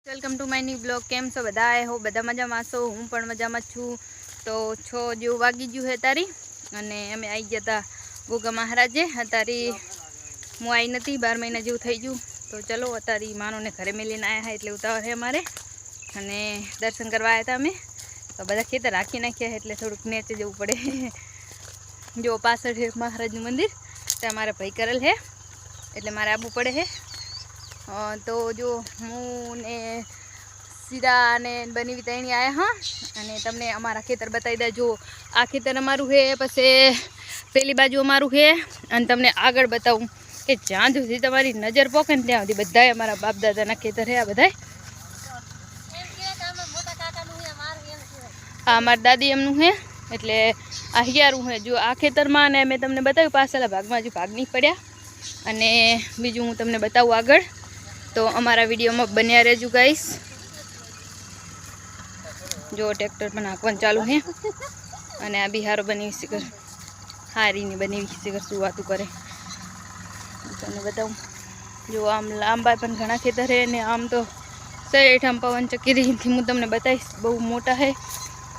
Welcome to my new blog. કેમ છો બધા? હો બધા મજામાં છો? હું પણ મજામાં છું। તો 6 જેવું વાગી ગયું છે તારી, અને અમે આવી ગયા હતા ગોગા મહારાજે। તારી હું આવી નથી, 12 મહિના જેવું થઈ ગયું। તો ચલો તારી માનોને ઘરે મેલીને આવ્યા હતા, એટલે ઉતાવળ છે અમારે, અને દર્શન કરવા આવ્યા હતા અમે। તો બધા ખેતર રાખી નાખ્યા એટલે થોડુંક નેચે જવું પડે। જો પાછળ છે મહારાજનું મંદિર, ત્યાં મારા ભાઈ કરેલ છે, એટલે મારે આવવું પડે છે। તો જો હું ને સીરા ને બની તૈણી આયા હા, અને તમને અમારા ખેતર બતાવી દે। જો આ ખેતર અમારું છે, પછી પેલી બાજુ અમારું છે, અને તમને આગળ બતાવું કે જ્યાં સુધી તમારી નજર પોકે ને ત્યાં સુધી બધા અમારા બાપ દાદાના ખેતર છે। આ બધા આ અમારા દાદી એમનું છે, એટલે આ હિયારું છે। જો આ ખેતરમાં ને મેં તમને બતાવ્યું પાછલા ભાગમાં હજુ ભાગ નહીં પડ્યા, અને બીજું હું તમને બતાવું આગળ। તો અમારા વિડીયોમાં બન્યા રહેજો ગાઈસ। જો ટ્રેક્ટર પણ હાંકવાનું ચાલુ છે, અને આ બિહારો બની શિખર હારીની બની શિખર શું વાતું કરે તમને બતાવું। જો આમ લાંબા પણ ઘણા ખેતર છે, ને આમ તો શેઠ આમ પવન ચક્કીથી હું તમને બતાવીશ, બહુ મોટા છે।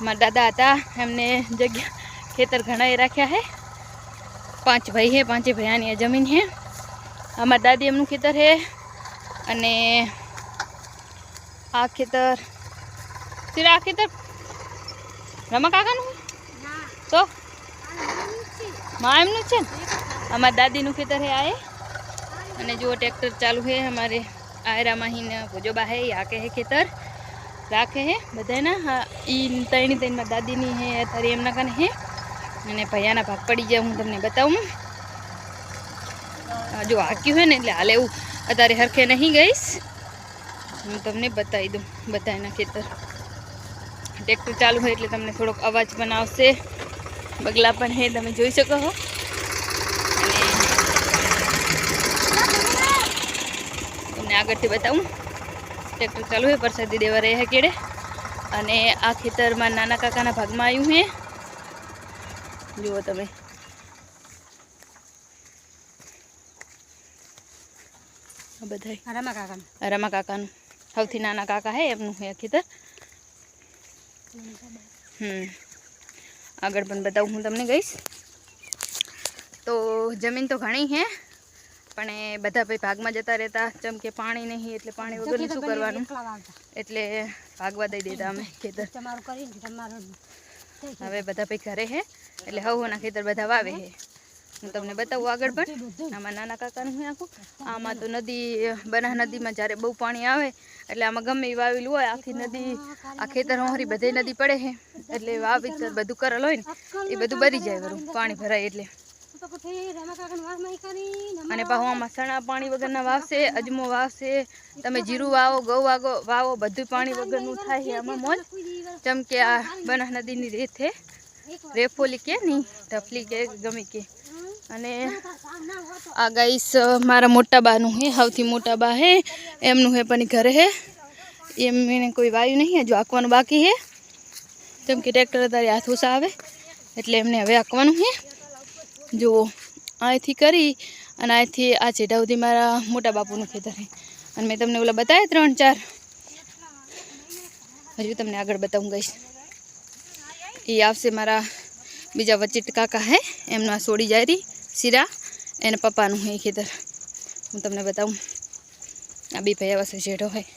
મારા દાદા હતા, એમને જગ્યા ખેતર ઘણા એ રાખ્યા છે। 5 ભાઈ છે, 5 ભાઈની જમીન છે। અમારા દાદી એમનું ખેતર છે, અને આ ખેતર સિરા આ ખેતર રમા કાકાનું તો માં એમનું છે ને। અમારા દાદીનું ખેતર છે આ, અને જો ટ્રેક્ટર ચાલુ છે અમારે આયરામાં ને ભોજોબા है આકે है ખેતર રાખે है બધાના। હા ઈ તૈણી મારા દાદીની હે, અત્યારે એમના કને હે, અને ભૈયાના ભાગ પડી જાય હું તમને બતાવું। જો હાક્યું है ને એટલે હાલે એવું અત્યારે હરખે નહીં ગઈશ, હું તમને બતાવી દઉં બધાના ખેતર। ટ્રેક્ટર ચાલુ હોય એટલે તમને થોડોક અવાજ પણ આવશે, બગલા પણ હે તમે જોઈ શકો છો। તમને આગળથી બતાવું, ટ્રેક્ટર ચાલુ છે, પ્રસાદી દેવા રહ્યા કેડે, અને આ ખેતરમાં નાના કાકાના ભાગમાં આવ્યું છે। જુઓ તમે બધા રમા કાકાનું સૌથી નાના કાકા હે એમનું છે ખેતર। આગળ પણ બતાવું હું તમને ગઈશ। તો જમીન તો ઘણી છે, પણ એ બધા ભાઈ ભાગમાં જતા રહેતા, જેમ કે પાણી નહીં એટલે પાણી વગરનું શું કરવાનું, એટલે ભાગવા દઈ દેતા અમે ખેતર। હવે બધા ભાઈ ઘરે છે, એટલે હવના ખેતર બધા વાવે છે। હું તમને બતાવું આગળ પણ, આમાં નાના કાકાનું છે આખું। આમાં તો નદી બનાસ નદીમાં જ્યારે બહુ પાણી આવે એટલે આમાં ગમે એ વાવેલું હોય, આખી નદી આ ખેતર હોરી બધે નદી પડે છે, એટલે વાવેતર બધું કરેલ હોય ને એ બધું બરી જાય વરું પાણી ભરાય એટલે। અને પાછું આમાં સણા પાણી વગરના વાવશે, અજમો વાવશે, તમે જીરું વાવો, ઘઉં વાવો, બધું પાણી વગરનું થાય છે આમાં મોજ। જેમ કે આ બનાસ નદીની રેત છે, રેફોલી કે નહીં ઢફલી કે ગમે કે। અને આ ગાઈસ મારા મોટા બાનું હે, સૌથી મોટા બા હે એમનું હે, પણ ઘરે હે, એમ એને કોઈ વાયુ નહીં, જો આંકવાનું બાકી હે, જેમ કે ટ્રેક્ટર અત્યારે હાથ ઓછા આવે એટલે એમને હવે આંકવાનું છે। જુઓ અહીંથી કરી અને અહીંથી આ છેડા સુધી મારા મોટા બાપુનું ખેતર છે, અને મેં તમને ઓલા બતાવ્યા 3-4, હજુ તમને આગળ બતાવું ગઈશ। એ આવશે મારા બીજા વચિટ કાકા હે, એમનું આ છોડી જાય રહી સીરા, એને પપ્પાનું હે ખેતર, હું તમને બતાવું। આ બી ભાઈ આવશે શેઠો હોય,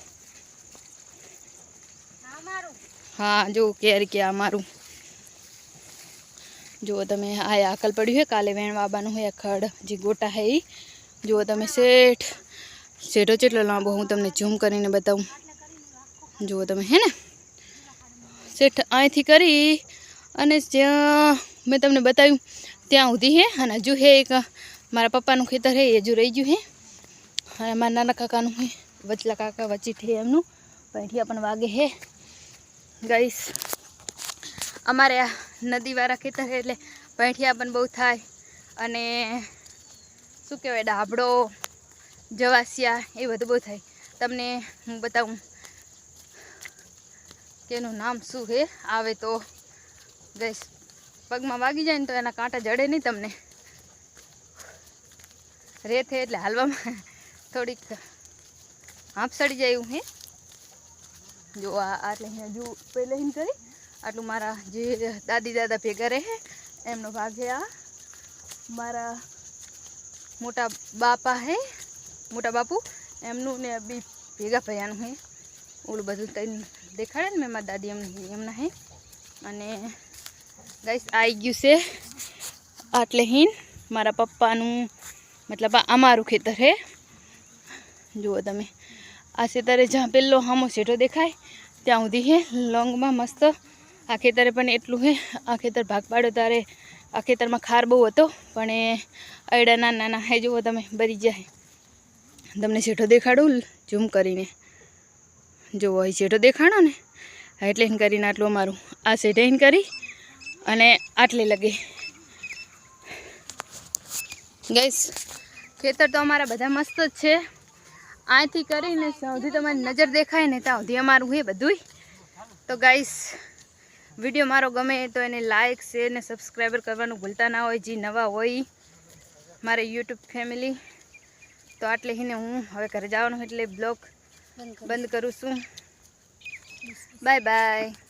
હા જો કેરી કે અમારું જુઓ તમે। આ આકલ પડ્યું છે, કાલે વેણ બાબાનું હોય ખડ જે ગોટા હે એ જુઓ તમે। શેઠો કેટલો લાંબો હું તમને ઝૂમ કરીને બતાવું, જુઓ તમે હે ને। શેઠ અહીંથી કરી અને જ્યાં મેં તમને બતાવ્યું ત્યાં સુધી હે, અને હજુ હે એક મારા પપ્પાનું ખેતર હે, એ હજુ રહી ગયું હે, અને મારા નાના કાકાનું હે, વચલા કાકા વચીટ હે એમનું, પૈઠિયા પણ વાગે હે ગાઈસ। અમારે આ નદીવાળા ખેતર છે એટલે પૈઠિયા પણ બહુ થાય, અને શું કહેવાય ડાભડો, જવાસિયા એ બધું બહુ થાય। તમને હું બતાવું કે એનું નામ શું છે, આવે તો ગઈશ પગમાં વાગી જાય ને તો એના કાંટા જડે નહીં તમને, રેત હે એટલે હાલવામાં થોડીક હાંફ સડી જાય એવું હે। જો આટલે અહીંયા જો પહેલે હિન કરી આટલું મારા જે દાદી દાદા ભેગા રહે એમનો ભાગ છે આ મારા મોટા બાપા હે મોટા બાપુ એમનું ને બી ભેગા ભયાનું હે ઓલું બધું તઈને દેખાડે ને મેં મારા દાદી એમના હે અને ગાઈસ આવી ગયું છે આટલે હિન મારા પપ્પાનું મતલબ અમારું ખેતર હે જુઓ તમે આ ખેતરે જ્યાં પેલો હામો શેઠો દેખાય ત્યાં સુધી હે લોંગમાં મસ્ત આ ખેતરે પણ એટલું હે આ ખેતર ભાગ પાડ્યો ત્યારે આ ખેતરમાં ખાર બહુ હતો પણ એ અયડા નાના નાના હે જુઓ તમે બરી જાય તમને શેઠો દેખાડું ઝૂમ કરીને જુઓ અહીં શેઠો દેખાડો ને એટલે હિન કરીને આટલું અમારું આ શેઠે હિન કરી અને આટલે લગે ગાઈસ ખેતર તો અમારા બધા મસ્ત જ છે અહીંથી કરીને સૌથી તમારી નજર દેખાય ને ત્યાં સુધી અમારું હે બધું તો ગાઈસ વિડીયો મારો ગમે તો એને લાઇક શેર ને સબસ્ક્રાઈબર કરવાનું ભૂલતા ના હોય જે નવા હોય મારે યુટ્યુબ ફેમિલી તો આટલે હિને હું હવે ઘરે જવાનું એટલે બ્લોગ બંધ કરું છું બાય બાય